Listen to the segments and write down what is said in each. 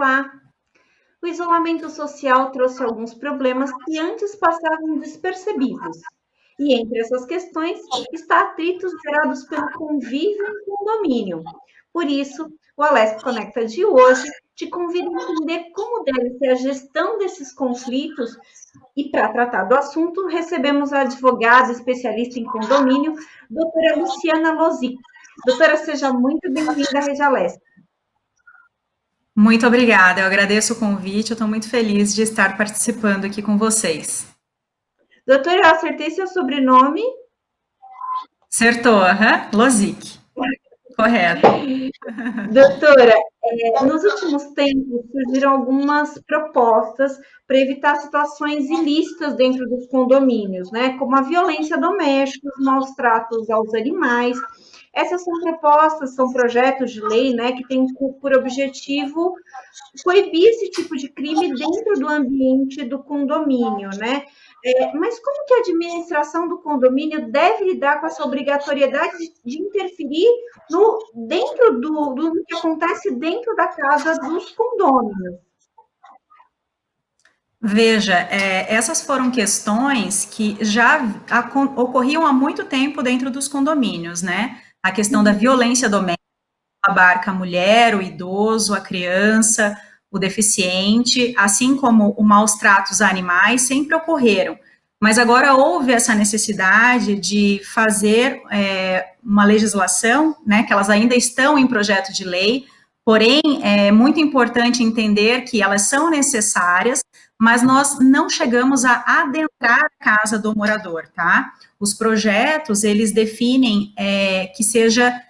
Olá! O isolamento social trouxe alguns problemas que antes passavam despercebidos. E entre essas questões está atritos gerados pelo convívio em condomínio. Por isso, o Alesp Conecta de hoje te convida a entender como deve ser a gestão desses conflitos. E para tratar do assunto, recebemos a advogada especialista em condomínio, doutora Luciana Lozic. Doutora, seja muito bem-vinda à Rede Alesp. Muito obrigada, eu agradeço o convite, eu estou muito feliz de estar participando aqui com vocês. Doutora, eu acertei seu sobrenome? Acertou, Lozic, correto. Doutora, nos últimos tempos surgiram algumas propostas para evitar situações ilícitas dentro dos condomínios, né? Como a violência doméstica, os maus tratos aos animais. Essas são propostas, são projetos de lei, né, que têm por objetivo coibir esse tipo de crime dentro do ambiente do condomínio, né? Mas como que a administração do condomínio deve lidar com essa obrigatoriedade de interferir dentro do que acontece dentro da casa dos condôminos? Veja, essas foram questões que já ocorriam há muito tempo dentro dos condomínios, né? A questão da violência doméstica abarca a mulher, o idoso, a criança, o deficiente, assim como os maus tratos a animais, sempre ocorreram. Mas agora houve essa necessidade de fazer uma legislação, né, que elas ainda estão em projeto de lei, porém é muito importante entender que elas são necessárias, mas nós não chegamos a adentrar a casa do morador, tá? Os projetos, eles definem que seja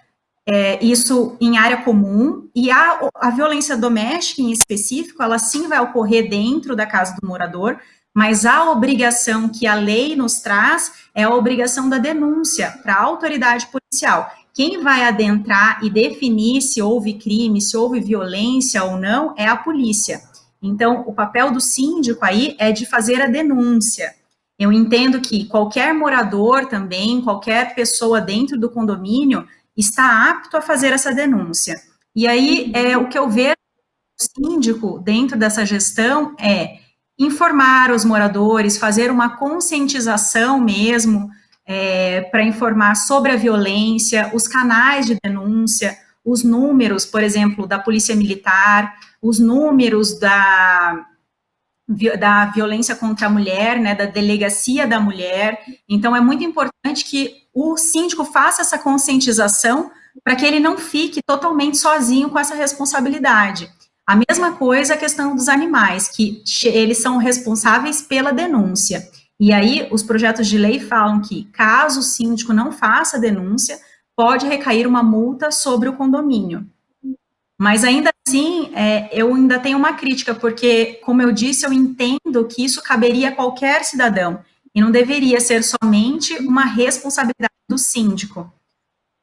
isso em área comum, e a violência doméstica em específico, ela sim vai ocorrer dentro da casa do morador, mas a obrigação que a lei nos traz é a obrigação da denúncia para a autoridade policial. Quem vai adentrar e definir se houve crime, se houve violência ou não, é a polícia. Então, o papel do síndico aí é de fazer a denúncia. Eu entendo que qualquer morador também, qualquer pessoa dentro do condomínio, está apto a fazer essa denúncia. E aí, o que eu vejo do síndico dentro dessa gestão é informar os moradores, fazer uma conscientização mesmo, para informar sobre a violência, os canais de denúncia, os números, por exemplo, da Polícia Militar, os números da violência contra a mulher, né, da delegacia da mulher. Então, é muito importante que o síndico faça essa conscientização para que ele não fique totalmente sozinho com essa responsabilidade. A mesma coisa a questão dos animais, que eles são responsáveis pela denúncia. E aí, os projetos de lei falam que, caso o síndico não faça a denúncia, pode recair uma multa sobre o condomínio. Mas ainda assim, eu ainda tenho uma crítica, porque, como eu disse, eu entendo que isso caberia a qualquer cidadão, e não deveria ser somente uma responsabilidade do síndico.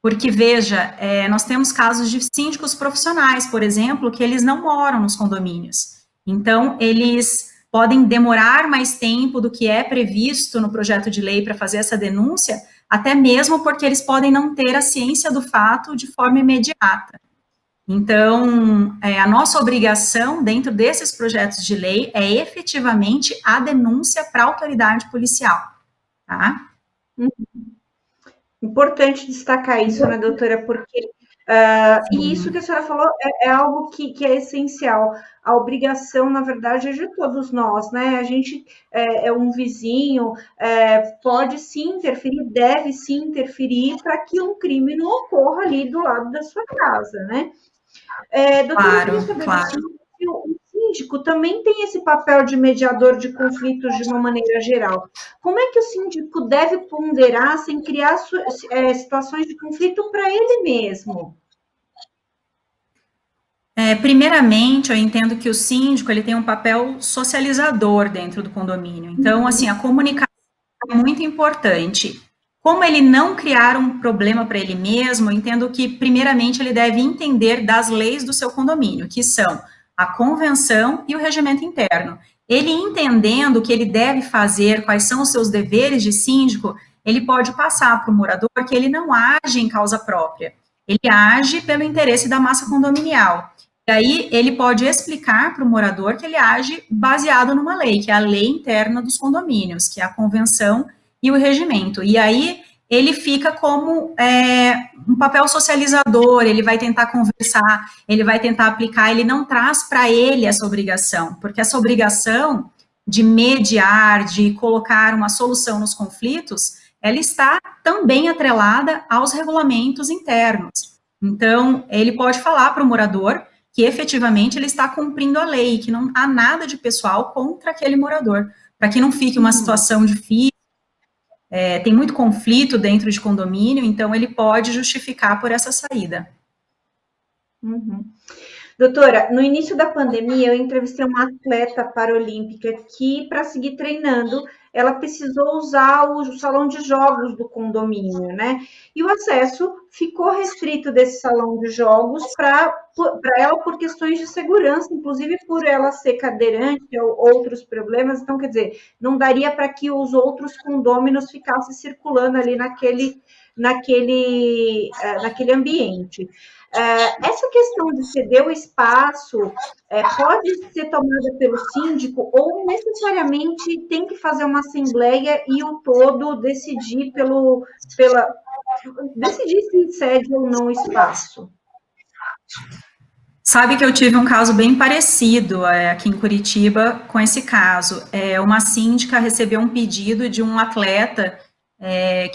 Porque, veja, nós temos casos de síndicos profissionais, por exemplo, que eles não moram nos condomínios. Então, eles podem demorar mais tempo do que é previsto no projeto de lei para fazer essa denúncia, até mesmo porque eles podem não ter a ciência do fato de forma imediata. Então, a nossa obrigação dentro desses projetos de lei é efetivamente a denúncia para a autoridade policial, tá? Importante destacar isso, né, doutora, porque e isso que a senhora falou é algo que é essencial. A obrigação, na verdade, é de todos nós, né? A gente é um vizinho, pode sim interferir, deve sim interferir para que um crime não ocorra ali do lado da sua casa, né? Doutora, eu queria saber se o síndico também tem esse papel de mediador de conflitos de uma maneira geral. Como é que o síndico deve ponderar sem criar situações de conflito para ele mesmo? Primeiramente, eu entendo que o síndico ele tem um papel socializador dentro do condomínio. Então, assim, a comunicação é muito importante. Como ele não criar um problema para ele mesmo, eu entendo que, primeiramente, ele deve entender das leis do seu condomínio, que são a convenção e o regimento interno. Ele entendendo o que ele deve fazer, quais são os seus deveres de síndico, ele pode passar para o morador que ele não age em causa própria, ele age pelo interesse da massa condominial. E aí ele pode explicar para o morador que ele age baseado numa lei, que é a lei interna dos condomínios, que é a convenção e o regimento. E aí ele fica como um papel socializador, ele vai tentar conversar, ele vai tentar aplicar, ele não traz para ele essa obrigação, porque essa obrigação de mediar, de colocar uma solução nos conflitos, ela está também atrelada aos regulamentos internos. Então, ele pode falar para o morador que efetivamente ele está cumprindo a lei, que não há nada de pessoal contra aquele morador, para que não fique uma situação difícil, tem muito conflito dentro de condomínio, então ele pode justificar por essa saída. Uhum. Doutora, no início da pandemia, eu entrevistei uma atleta paralímpica que, para seguir treinando, ela precisou usar o salão de jogos do condomínio, né? E o acesso ficou restrito desse salão de jogos para ela por questões de segurança, inclusive por ela ser cadeirante ou outros problemas. Então, quer dizer, não daria para que os outros condôminos ficassem circulando ali naquele ambiente. Essa questão de ceder o espaço pode ser tomada pelo síndico ou necessariamente tem que fazer uma assembleia e o todo decidir decidir se cede ou não o espaço? Sabe que eu tive um caso bem parecido aqui em Curitiba com esse caso. Uma síndica recebeu um pedido de um atleta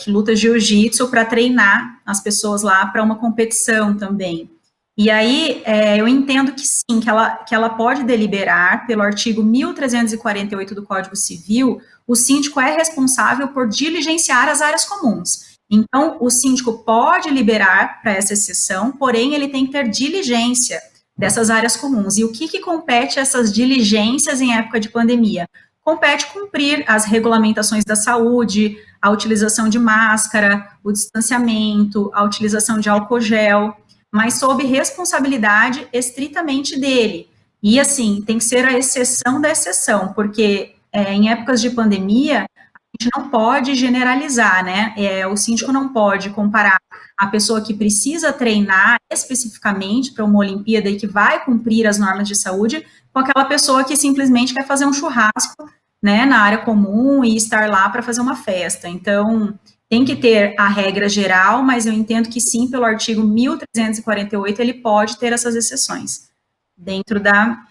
que luta jiu-jitsu para treinar as pessoas lá para uma competição também. E aí eu entendo que sim, que ela pode deliberar, pelo artigo 1348 do Código Civil, o síndico é responsável por diligenciar as áreas comuns. Então, o síndico pode liberar para essa exceção, porém ele tem que ter diligência dessas áreas comuns. E o que compete a essas diligências em época de pandemia? Compete cumprir as regulamentações da saúde, a utilização de máscara, o distanciamento, a utilização de álcool gel, mas sob responsabilidade estritamente dele. E, assim, tem que ser a exceção da exceção, porque em épocas de pandemia, a gente não pode generalizar, né? O síndico não pode comparar a pessoa que precisa treinar especificamente para uma Olimpíada e que vai cumprir as normas de saúde com aquela pessoa que simplesmente quer fazer um churrasco, né, na área comum e estar lá para fazer uma festa. Então, tem que ter a regra geral, mas eu entendo que sim, pelo artigo 1348, ele pode ter essas exceções dentro da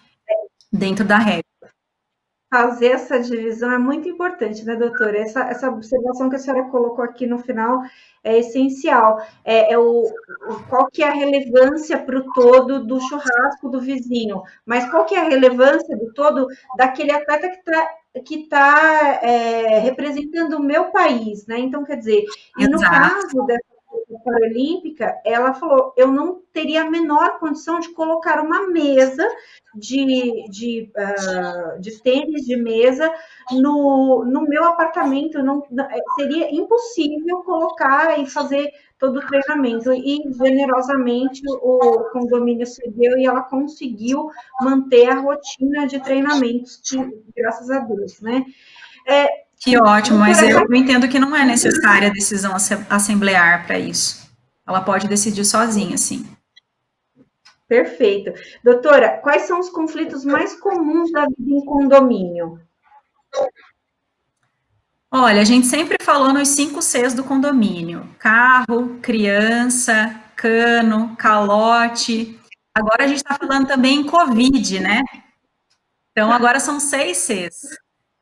regra. Fazer essa divisão é muito importante, né, doutora? Essa observação que a senhora colocou aqui no final é essencial. Qual que é a relevância para o todo do churrasco do vizinho, mas qual que é a relevância do todo daquele atleta que está representando o meu país, né? Então, quer dizer, e no caso dessa paralímpica, ela falou, eu não teria a menor condição de colocar uma mesa de tênis de mesa no meu apartamento, seria impossível colocar e fazer todo o treinamento, e generosamente o condomínio cedeu e ela conseguiu manter a rotina de treinamentos, graças a Deus, né? Que ótimo, mas eu entendo que não é necessária a decisão assemblear para isso. Ela pode decidir sozinha, sim. Perfeito. Doutora, quais são os conflitos mais comuns da vida em condomínio? Olha, a gente sempre falou nos 5 Cs do condomínio: carro, criança, cano, calote. Agora a gente está falando também em Covid, né? Então, agora são 6 Cs.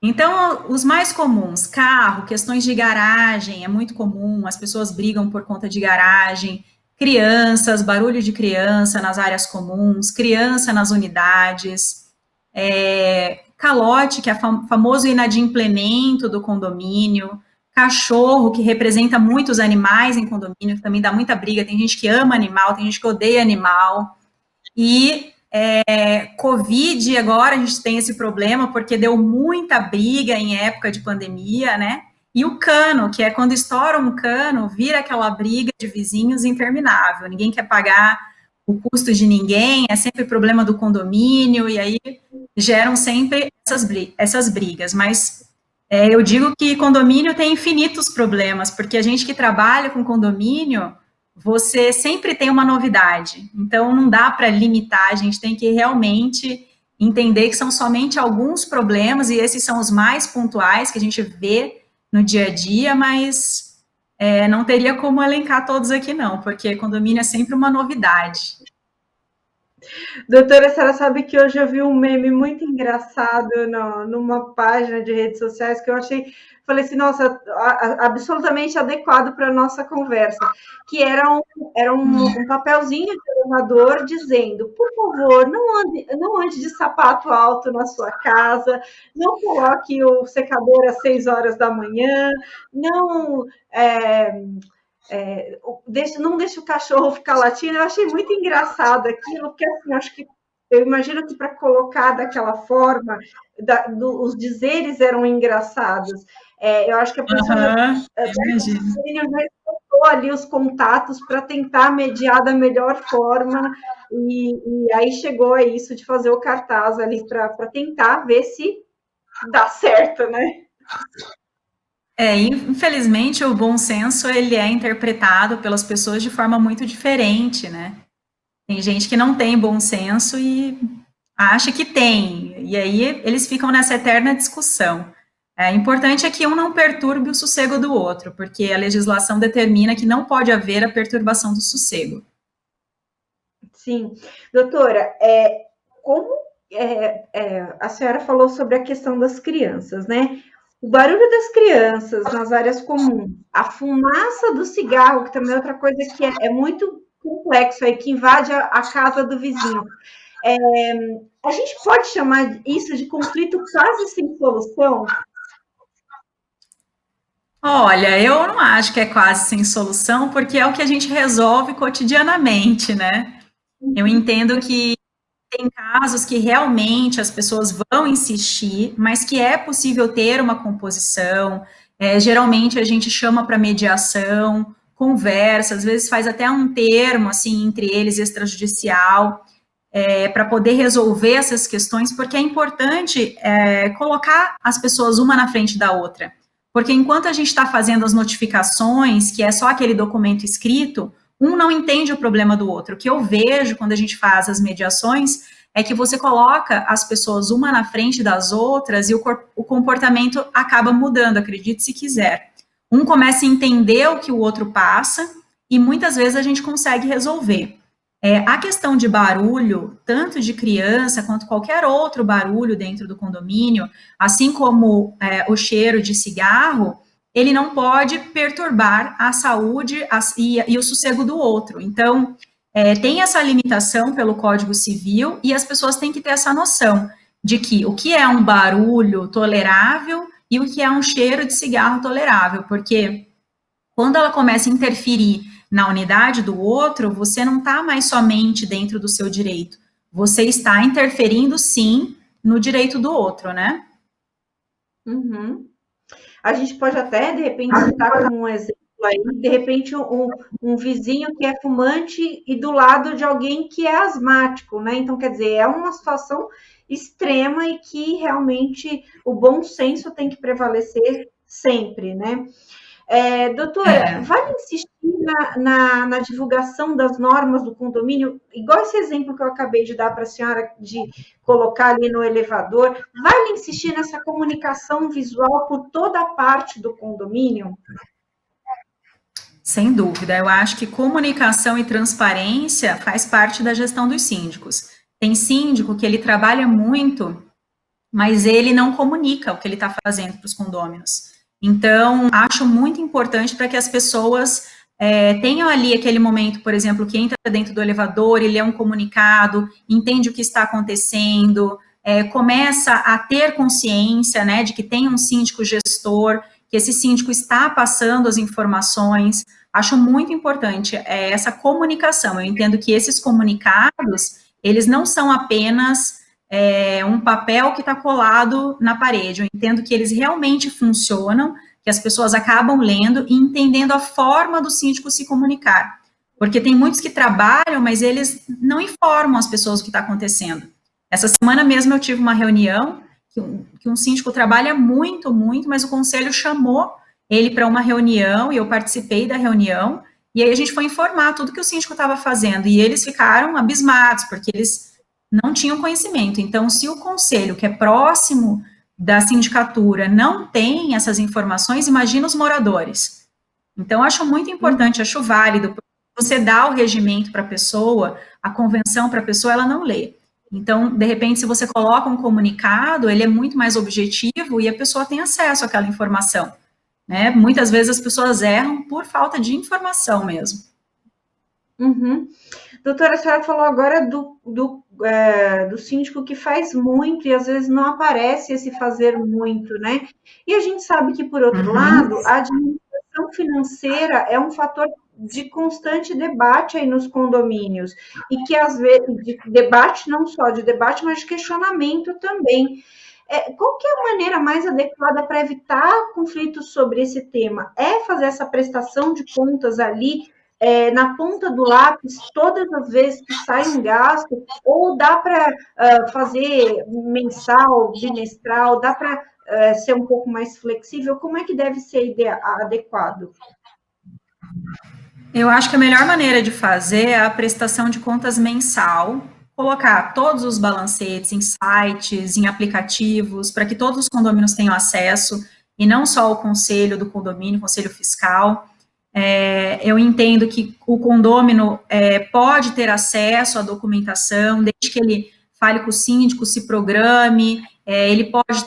Então, os mais comuns: carro, questões de garagem, é muito comum, as pessoas brigam por conta de garagem, crianças, barulho de criança nas áreas comuns, criança nas unidades, calote, que é famoso inadimplemento do condomínio, cachorro, que representa muitos animais em condomínio, que também dá muita briga, tem gente que ama animal, tem gente que odeia animal, e Covid, agora a gente tem esse problema, porque deu muita briga em época de pandemia, né? E o cano, que é quando estoura um cano, vira aquela briga de vizinhos interminável. Ninguém quer pagar o custo de ninguém, é sempre problema do condomínio, e aí geram sempre essas brigas. Mas eu digo que condomínio tem infinitos problemas, porque a gente que trabalha com condomínio você sempre tem uma novidade. Então, não dá para limitar, a gente tem que realmente entender que são somente alguns problemas, e esses são os mais pontuais que a gente vê no dia a dia, mas não teria como elencar todos aqui não, porque condomínio é sempre uma novidade. Doutora, a senhora sabe que hoje eu vi um meme muito engraçado numa página de redes sociais que eu achei, falei assim, nossa, absolutamente adequado para a nossa conversa, que era um papelzinho de elevador dizendo, por favor, não ande de sapato alto na sua casa, não coloque o secador às 6 horas da manhã, não... não deixa o cachorro ficar latindo. Eu achei muito engraçado aquilo, porque assim, acho que eu imagino que para colocar daquela forma, os dizeres eram engraçados. Eu acho que a pessoa já escutou ali os contatos para tentar mediar da melhor forma, e aí chegou a isso de fazer o cartaz ali para tentar ver se dá certo, né? Infelizmente, o bom senso, ele é interpretado pelas pessoas de forma muito diferente, né? Tem gente que não tem bom senso e acha que tem, e aí eles ficam nessa eterna discussão. Importante é que um não perturbe o sossego do outro, porque a legislação determina que não pode haver a perturbação do sossego. Sim. Doutora, como a senhora falou sobre a questão das crianças, né? O barulho das crianças nas áreas comuns, a fumaça do cigarro, que também é outra coisa que é muito complexo aí, que invade a casa do vizinho. A gente pode chamar isso de conflito quase sem solução? Olha, eu não acho que é quase sem solução, porque é o que a gente resolve cotidianamente, né? Eu entendo que tem casos que realmente as pessoas vão insistir, mas que é possível ter uma composição. Geralmente a gente chama para mediação, conversa, às vezes faz até um termo assim entre eles extrajudicial, para poder resolver essas questões, porque é importante colocar as pessoas uma na frente da outra. Porque enquanto a gente está fazendo as notificações, que é só aquele documento escrito, um não entende o problema do outro. O que eu vejo quando a gente faz as mediações é que você coloca as pessoas uma na frente das outras e o comportamento acaba mudando, acredite se quiser. Um começa a entender o que o outro passa e muitas vezes a gente consegue resolver. A questão de barulho, tanto de criança quanto qualquer outro barulho dentro do condomínio, assim como o cheiro de cigarro, ele não pode perturbar a saúde e o sossego do outro. Então, tem essa limitação pelo Código Civil e as pessoas têm que ter essa noção de que o que é um barulho tolerável e o que é um cheiro de cigarro tolerável, porque quando ela começa a interferir na unidade do outro, você não está mais somente dentro do seu direito, você está interferindo, sim, no direito do outro, né? Uhum. A gente pode até, de repente, citar como um exemplo aí, de repente, um vizinho que é fumante e do lado de alguém que é asmático, né? Então, quer dizer, é uma situação extrema e que realmente o bom senso tem que prevalecer sempre, né? Doutora, vale insistir na divulgação das normas do condomínio, igual esse exemplo que eu acabei de dar para a senhora, de colocar ali no elevador, vale insistir nessa comunicação visual por toda a parte do condomínio? Sem dúvida, eu acho que comunicação e transparência faz parte da gestão dos síndicos. Tem síndico que ele trabalha muito, mas ele não comunica o que ele está fazendo para os condôminos. Então, acho muito importante para que as pessoas tenham ali aquele momento, por exemplo, que entra dentro do elevador e lê um comunicado, entende o que está acontecendo, começa a ter consciência, né, de que tem um síndico gestor, que esse síndico está passando as informações. Acho muito importante essa comunicação. Eu entendo que esses comunicados, eles não são apenas um papel que está colado na parede. Eu entendo que eles realmente funcionam, que as pessoas acabam lendo e entendendo a forma do síndico se comunicar. Porque tem muitos que trabalham, mas eles não informam as pessoas o que está acontecendo. Essa semana mesmo eu tive uma reunião que um síndico trabalha muito, muito, mas o conselho chamou ele para uma reunião e eu participei da reunião E aí a gente foi informar tudo que o síndico estava fazendo, e eles ficaram abismados, porque eles não tinham conhecimento. Então, se o conselho, que é próximo da sindicatura, não tem essas informações, imagina os moradores. Então, acho muito importante, acho válido, você dá o regimento para a pessoa, a convenção para a pessoa, ela não lê. Então, de repente, se você coloca um comunicado, ele é muito mais objetivo e a pessoa tem acesso àquela informação, né? Muitas vezes as pessoas erram por falta de informação mesmo. Uhum. Doutora, a senhora falou agora do síndico que faz muito e às vezes não aparece esse fazer muito, né? E a gente sabe que, por outro lado, a administração financeira é um fator de constante debate aí nos condomínios, e que às vezes, de debate, não só de debate, mas de questionamento também. Qual que é a maneira mais adequada para evitar conflitos sobre esse tema? É fazer essa prestação de contas ali na ponta do lápis todas as vezes que sai um gasto, ou dá para fazer mensal, bimestral, dá para ser um pouco mais flexível? Como é que deve ser adequado? Eu acho que a melhor maneira de fazer é a prestação de contas mensal, colocar todos os balancetes em sites, em aplicativos, para que todos os condomínios tenham acesso, e não só o conselho do condomínio, o conselho fiscal. Eu entendo que o condômino pode ter acesso à documentação, desde que ele fale com o síndico, se programe, ele pode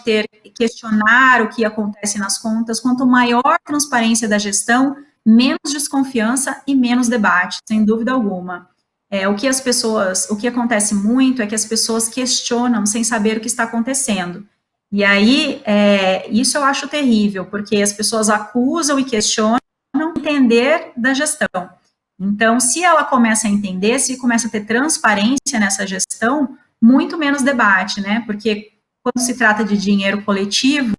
questionar o que acontece nas contas. Quanto maior transparência da gestão, menos desconfiança e menos debate, sem dúvida alguma. O que acontece muito é que as pessoas questionam sem saber o que está acontecendo. E aí, isso eu acho terrível, porque as pessoas acusam e questionam não entender da gestão. Então, se ela começa a entender, se começa a ter transparência nessa gestão, muito menos debate, né? Porque quando se trata de dinheiro coletivo,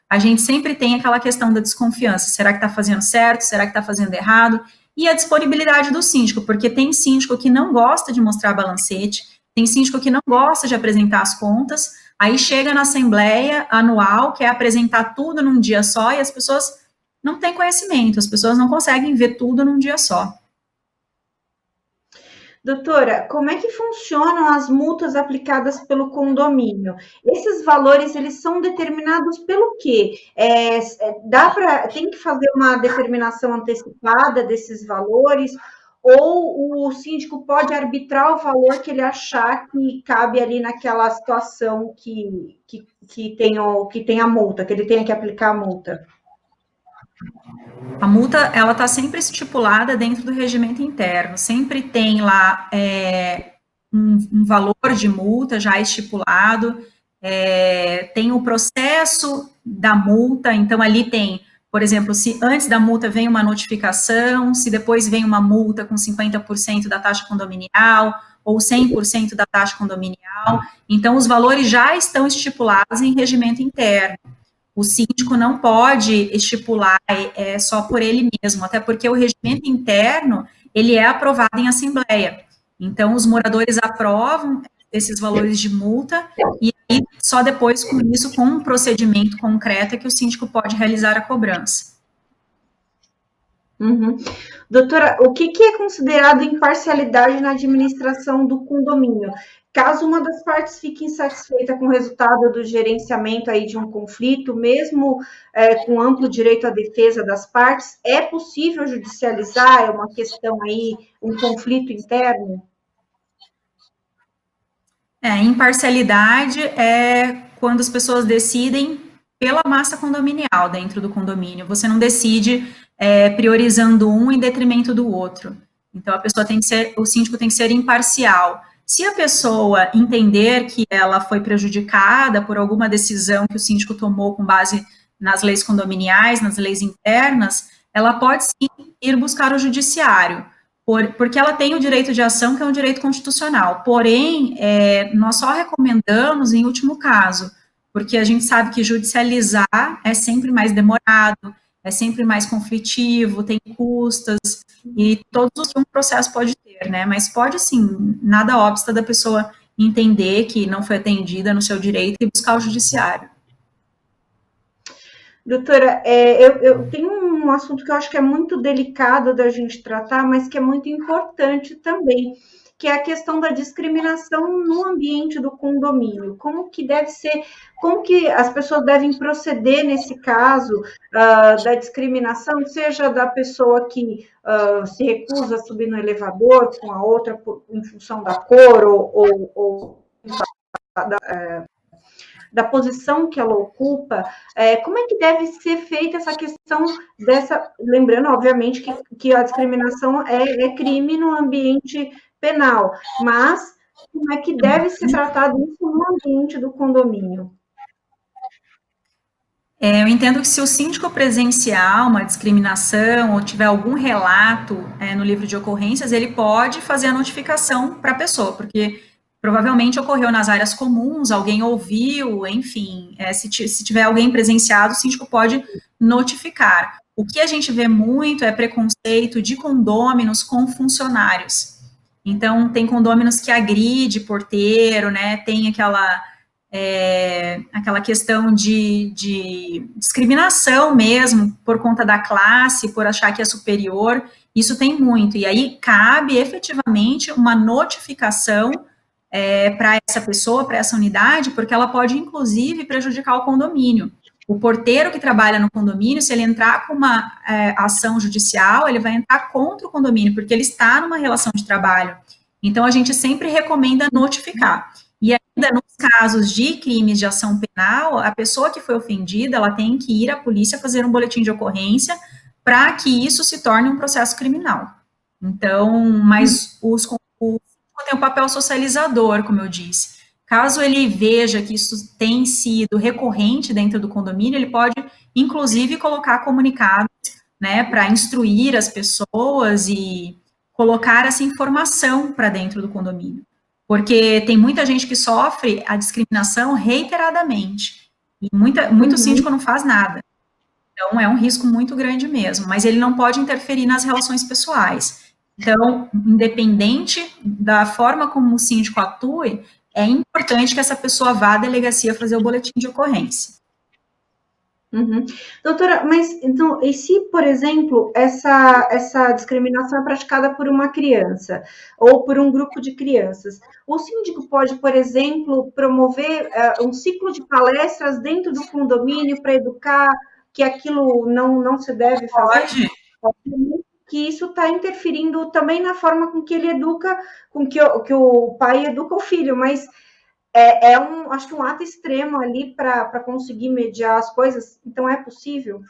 a gente sempre tem aquela questão da desconfiança. Será que está fazendo certo? Será que está fazendo errado? E a disponibilidade do síndico, porque tem síndico que não gosta de mostrar balancete, tem síndico que não gosta de apresentar as contas, aí chega na assembleia anual, quer apresentar tudo num dia só, e as pessoas não têm conhecimento, as pessoas não conseguem ver tudo num dia só. Doutora, como é que funcionam as multas aplicadas pelo condomínio? Esses valores, eles são determinados pelo quê? Tem que fazer uma determinação antecipada desses valores, ou o síndico pode arbitrar o valor que ele achar que cabe ali naquela situação que tem a multa, que ele tenha que aplicar a multa? A multa, ela está sempre estipulada dentro do regimento interno, sempre tem lá um valor de multa já estipulado, tem o processo da multa, então ali tem, por exemplo, se antes da multa vem uma notificação, se depois vem uma multa com 50% da taxa condominial, ou 100% da taxa condominial, então os valores já estão estipulados em regimento interno. O síndico não pode estipular só por ele mesmo, até porque o regimento interno, ele é aprovado em assembleia. Então, os moradores aprovam esses valores de multa, e aí, só depois, com isso, com um procedimento concreto, é que o síndico pode realizar a cobrança. Uhum. Doutora, o que é considerado imparcialidade na administração do condomínio? Caso uma das partes fique insatisfeita com o resultado do gerenciamento aí de um conflito, mesmo com amplo direito à defesa das partes, é possível judicializar? É uma questão aí, um conflito interno? Imparcialidade é quando as pessoas decidem pela massa condominial dentro do condomínio. Você não decide priorizando um em detrimento do outro. Então, o síndico tem que ser imparcial. Se a pessoa entender que ela foi prejudicada por alguma decisão que o síndico tomou com base nas leis condominiais, nas leis internas, ela pode sim ir buscar o judiciário, porque ela tem o direito de ação, que é um direito constitucional. Porém, nós só recomendamos em último caso, porque a gente sabe que judicializar é sempre mais demorado, é sempre mais conflitivo, tem custas, e todos os que um processo pode ter, né? Mas pode, sim, nada obsta da pessoa entender que não foi atendida no seu direito e buscar o judiciário. Doutora, eu tenho um assunto que eu acho que é muito delicado da gente tratar, mas que é muito importante também, que é a questão da discriminação no ambiente do condomínio. Como que deve ser, como que as pessoas devem proceder nesse caso da discriminação, seja da pessoa que se recusa a subir no elevador com a outra em função da cor ou da posição que ela ocupa, como é que deve ser feita essa questão dessa, lembrando, obviamente, que a discriminação é crime no ambiente penal, mas como é que deve ser tratado isso no ambiente do condomínio? Eu entendo que se o síndico presenciar uma discriminação ou tiver algum relato no livro de ocorrências, ele pode fazer a notificação para a pessoa, porque provavelmente ocorreu nas áreas comuns, alguém ouviu, enfim, se tiver alguém presenciado, o síndico pode notificar. O que a gente vê muito é preconceito de condôminos com funcionários. Então, tem condôminos que agride porteiro, né, tem aquela questão de discriminação mesmo, por conta da classe, por achar que é superior, isso tem muito, e aí cabe efetivamente uma notificação para essa pessoa, para essa unidade, porque ela pode, inclusive, prejudicar o condomínio. O porteiro que trabalha no condomínio, se ele entrar com uma ação judicial, ele vai entrar contra o condomínio, porque ele está numa relação de trabalho. Então, a gente sempre recomenda notificar. E ainda nos casos de crimes de ação penal, a pessoa que foi ofendida, ela tem que ir à polícia fazer um boletim de ocorrência para que isso se torne um processo criminal. Então, mas o tem um papel socializador, como eu disse. Caso ele veja que isso tem sido recorrente dentro do condomínio, ele pode, inclusive, colocar comunicados, né, para instruir as pessoas e colocar essa informação para dentro do condomínio. Porque tem muita gente que sofre a discriminação reiteradamente. E muito síndico não faz nada. Então, é um risco muito grande mesmo. Mas ele não pode interferir nas relações pessoais. Então, independente da forma como o síndico atue, é importante que essa pessoa vá à delegacia fazer o boletim de ocorrência. Uhum. Doutora, mas então, e se, por exemplo, essa discriminação é praticada por uma criança ou por um grupo de crianças, o síndico pode, por exemplo, promover um ciclo de palestras dentro do condomínio para educar que aquilo não se deve fazer? Pode. Que isso está interferindo também na forma com que ele educa, com que o pai educa o filho, mas acho que um ato extremo ali para conseguir mediar as coisas, então é possível?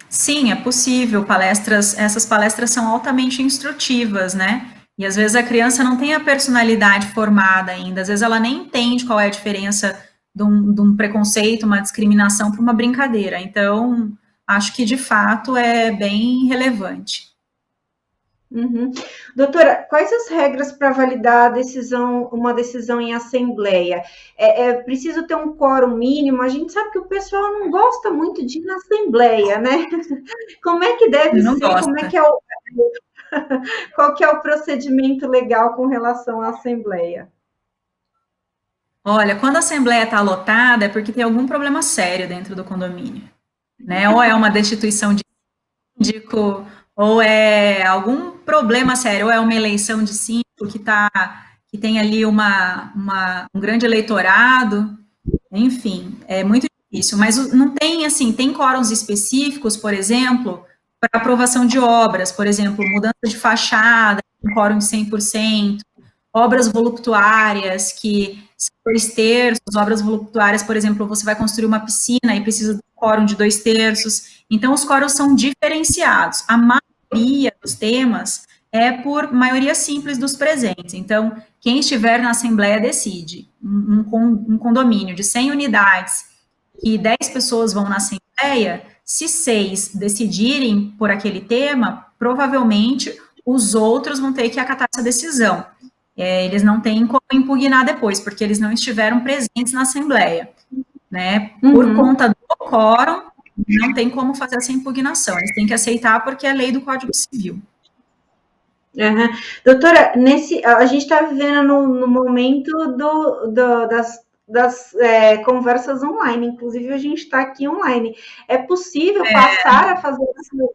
Sim, é possível. Essas palestras são altamente instrutivas, né? E às vezes a criança não tem a personalidade formada ainda, às vezes ela nem entende qual é a diferença de um preconceito, uma discriminação para uma brincadeira. Então, acho que de fato é bem relevante. Uhum. Doutora, quais as regras para validar uma decisão em assembleia? É preciso ter um quórum mínimo? A gente sabe que o pessoal não gosta muito de ir na assembleia, né? Como é que deve Não ser? Como é gosta. que qual que é o procedimento legal com relação à assembleia? Olha, quando a assembleia está lotada é porque tem algum problema sério dentro do condomínio, né? Ou é uma destituição de síndico, ou é algum problema sério, ou é uma eleição de síndico que tem ali um grande eleitorado, enfim, é muito difícil, mas não tem, assim, tem quórums específicos, por exemplo, para aprovação de obras, por exemplo, mudança de fachada, um quórum de 100%, obras voluptuárias, que são 2/3, obras voluptuárias, por exemplo, você vai construir uma piscina e precisa de um quórum de 2/3, então os quórums são diferenciados, a maioria dos temas é por maioria simples dos presentes, então, quem estiver na Assembleia decide. Um condomínio de 100 unidades, que 10 pessoas vão na Assembleia, se 6 decidirem por aquele tema, provavelmente os outros vão ter que acatar essa decisão. Eles não têm como impugnar depois, porque eles não estiveram presentes na Assembleia. Né? Por conta do quórum, não tem como fazer essa impugnação. Eles têm que aceitar porque é lei do Código Civil. Doutora, a gente está vivendo no momento das conversas online, inclusive a gente está aqui online. É possível passar a fazer essas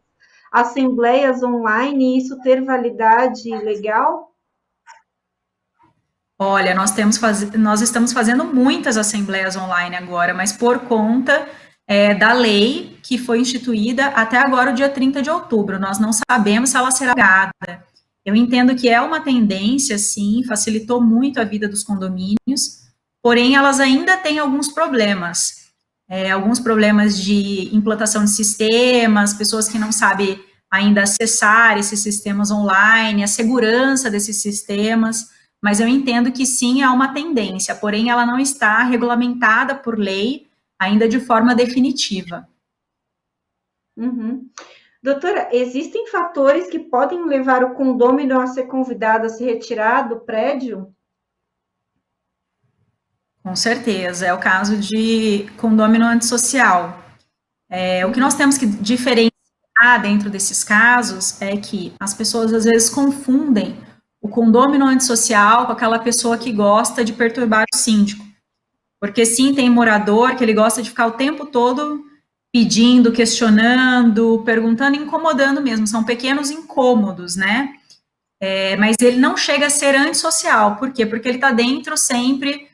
assembleias online e isso ter validade legal? Olha, nós estamos fazendo muitas assembleias online agora, mas por conta da lei que foi instituída até agora, o dia 30 de outubro. Nós não sabemos se ela será aplicada. Eu entendo que é uma tendência, sim, facilitou muito a vida dos condomínios, porém elas ainda têm alguns problemas. Alguns problemas de implantação de sistemas, pessoas que não sabem ainda acessar esses sistemas online, a segurança desses sistemas, mas eu entendo que sim, há uma tendência, porém ela não está regulamentada por lei ainda de forma definitiva. Uhum. Doutora, existem fatores que podem levar o condômino a ser convidado a se retirar do prédio? Com certeza, é o caso de condômino antissocial. O que nós temos que diferenciar dentro desses casos é que as pessoas às vezes confundem o condômino antissocial com aquela pessoa que gosta de perturbar o síndico. Porque sim, tem morador que ele gosta de ficar o tempo todo pedindo, questionando, perguntando, incomodando mesmo, são pequenos incômodos, né? Mas ele não chega a ser antissocial, por quê? Porque ele está dentro sempre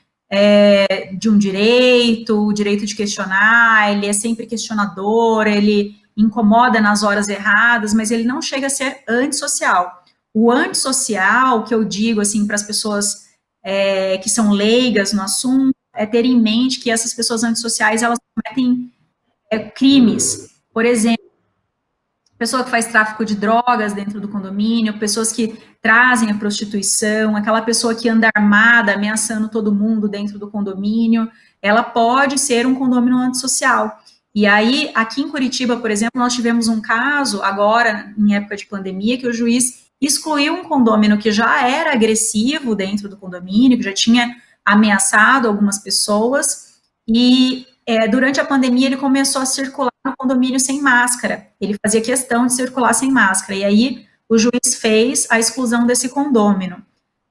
de um direito, o direito de questionar, ele é sempre questionador, ele incomoda nas horas erradas, mas ele não chega a ser antissocial. O antissocial, que eu digo assim para as pessoas que são leigas no assunto, é ter em mente que essas pessoas antissociais, elas cometem crimes. Por exemplo, pessoa que faz tráfico de drogas dentro do condomínio, pessoas que trazem a prostituição, aquela pessoa que anda armada, ameaçando todo mundo dentro do condomínio, ela pode ser um condomínio antissocial. E aí, aqui em Curitiba, por exemplo, nós tivemos um caso, agora, em época de pandemia, que o juiz excluiu um condômino que já era agressivo dentro do condomínio, que já tinha ameaçado algumas pessoas, e durante a pandemia ele começou a circular no condomínio sem máscara. Ele fazia questão de circular sem máscara. E aí o juiz fez a exclusão desse condômino.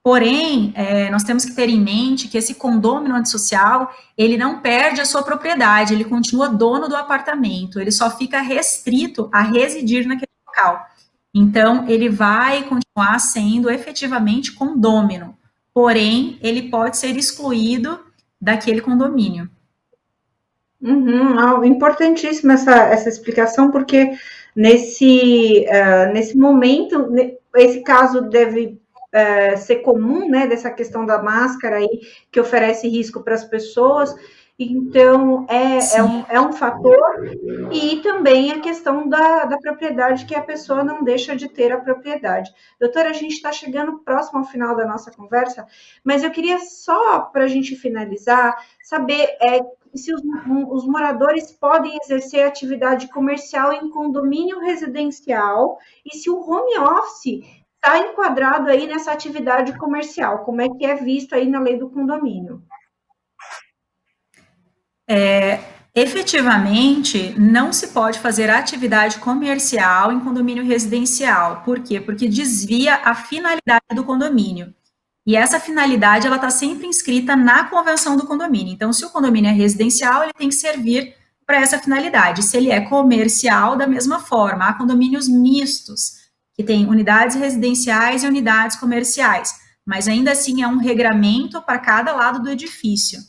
Porém, nós temos que ter em mente que esse condômino antissocial, ele não perde a sua propriedade, ele continua dono do apartamento, ele só fica restrito a residir naquele local. Então, ele vai continuar sendo efetivamente condômino, porém, ele pode ser excluído daquele condomínio. Uhum, importantíssima essa explicação, porque nesse momento, esse caso deve ser comum, né, dessa questão da máscara aí, que oferece risco para as pessoas, então é um fator, e também a questão da propriedade, que a pessoa não deixa de ter a propriedade. Doutora, a gente está chegando próximo ao final da nossa conversa, mas eu queria só, para a gente finalizar, saber se os moradores podem exercer atividade comercial em condomínio residencial e se o home office está enquadrado aí nessa atividade comercial, como é que é visto aí na lei do condomínio? Efetivamente, não se pode fazer atividade comercial em condomínio residencial. Por quê? Porque desvia a finalidade do condomínio. E essa finalidade, ela está sempre inscrita na convenção do condomínio. Então, se o condomínio é residencial, ele tem que servir para essa finalidade. Se ele é comercial, da mesma forma. Há condomínios mistos, que têm unidades residenciais e unidades comerciais. Mas ainda assim é um regramento para cada lado do edifício.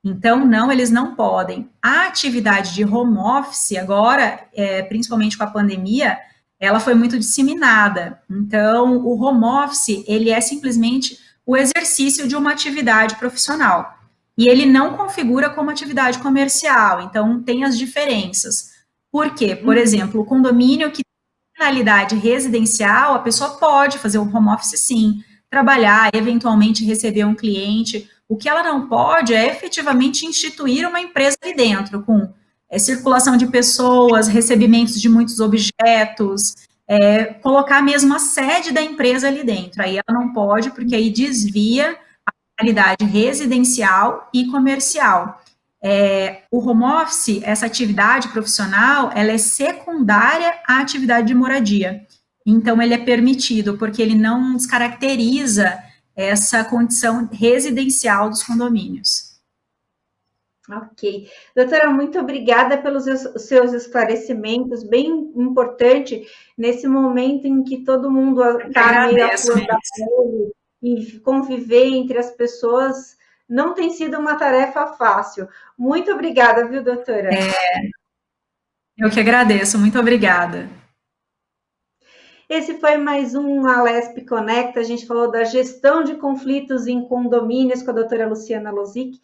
Então, não, eles não podem. A atividade de home office, agora, principalmente com a pandemia, ela foi muito disseminada. Então, o home office, ele é simplesmente o exercício de uma atividade profissional. E ele não configura como atividade comercial, então tem as diferenças. Por quê? Por exemplo, o condomínio que tem finalidade residencial, a pessoa pode fazer o home office sim, trabalhar, eventualmente receber um cliente. O que ela não pode é efetivamente instituir uma empresa ali dentro, com circulação de pessoas, recebimentos de muitos objetos, colocar mesmo a sede da empresa ali dentro. Aí ela não pode, porque aí desvia a finalidade residencial e comercial. O home office, essa atividade profissional, ela é secundária à atividade de moradia. Então, ele é permitido, porque ele não descaracteriza essa condição residencial dos condomínios. Ok. Doutora, muito obrigada pelos seus esclarecimentos, bem importante nesse momento em que todo mundo está meio à Agradeço, flor da Melissa. pele e conviver entre as pessoas não tem sido uma tarefa fácil. Muito obrigada, viu, doutora? Eu que agradeço, muito obrigada. Esse foi mais um Alesp Conecta. A gente falou da gestão de conflitos em condomínios com a doutora Luciana Lozic,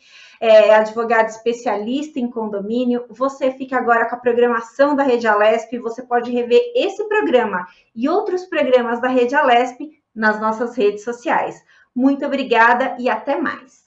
advogada especialista em condomínio. Você fica agora com a programação da Rede Alesp. Você pode rever esse programa e outros programas da Rede Alesp nas nossas redes sociais. Muito obrigada e até mais.